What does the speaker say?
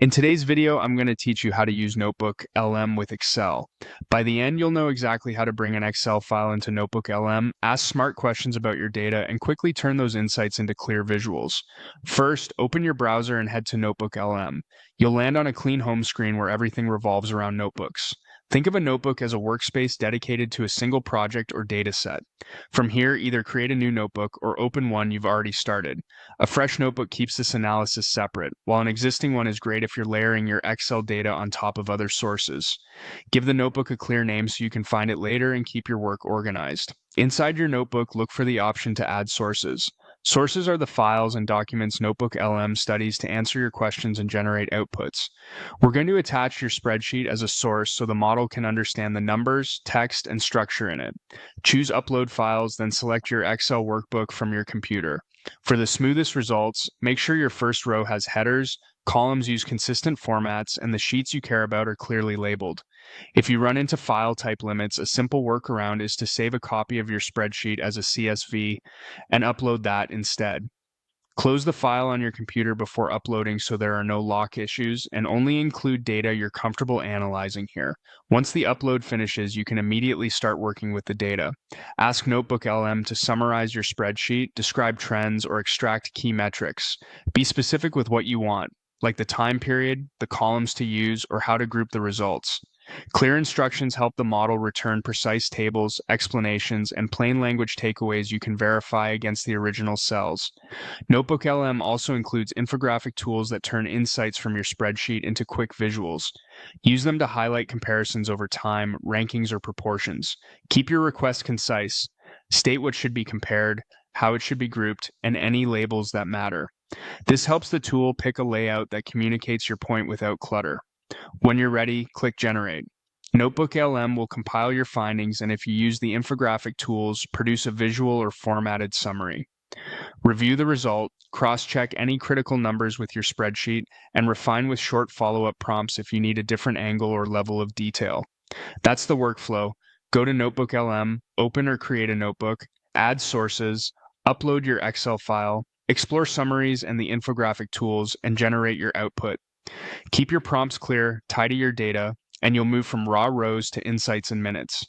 In today's video, I'm going to teach you how to use NotebookLM with Excel. By the end, you'll know exactly how to bring an Excel file into NotebookLM, ask smart questions about your data, and quickly turn those insights into clear visuals. First, open your browser and head to NotebookLM. You'll land on a clean home screen where everything revolves around notebooks. Think of a notebook as a workspace dedicated to a single project or data set. From here, either create a new notebook or open one you've already started. A fresh notebook keeps this analysis separate, while an existing one is great if you're layering your Excel data on top of other sources. Give the notebook a clear name so you can find it later and keep your work organized. Inside your notebook, look for the option to add sources. Sources are the files and documents NotebookLM studies to answer your questions and generate outputs. We're going to attach your spreadsheet as a source so the model can understand the numbers, text, and structure in it. Choose Upload Files, then select your Excel workbook from your computer. For the smoothest results, make sure your first row has headers, columns use consistent formats, and the sheets you care about are clearly labeled. If you run into file type limits, a simple workaround is to save a copy of your spreadsheet as a CSV and upload that instead. Close the file on your computer before uploading so there are no lock issues, and only include data you're comfortable analyzing here. Once the upload finishes, you can immediately start working with the data. Ask NotebookLM to summarize your spreadsheet, describe trends, or extract key metrics. Be specific with what you want, like the time period, the columns to use, or how to group the results. Clear instructions help the model return precise tables, explanations, and plain language takeaways you can verify against the original cells. NotebookLM also includes infographic tools that turn insights from your spreadsheet into quick visuals. Use them to highlight comparisons over time, rankings, or proportions. Keep your request concise. State what should be compared, how it should be grouped, and any labels that matter. This helps the tool pick a layout that communicates your point without clutter. When you're ready, click Generate. NotebookLM will compile your findings, and if you use the infographic tools, produce a visual or formatted summary. Review the result, cross-check any critical numbers with your spreadsheet, and refine with short follow-up prompts if you need a different angle or level of detail. That's the workflow. Go to NotebookLM, open or create a notebook, add sources, upload your Excel file, explore summaries and the infographic tools, and generate your output. Keep your prompts clear, tidy your data, and you'll move from raw rows to insights in minutes.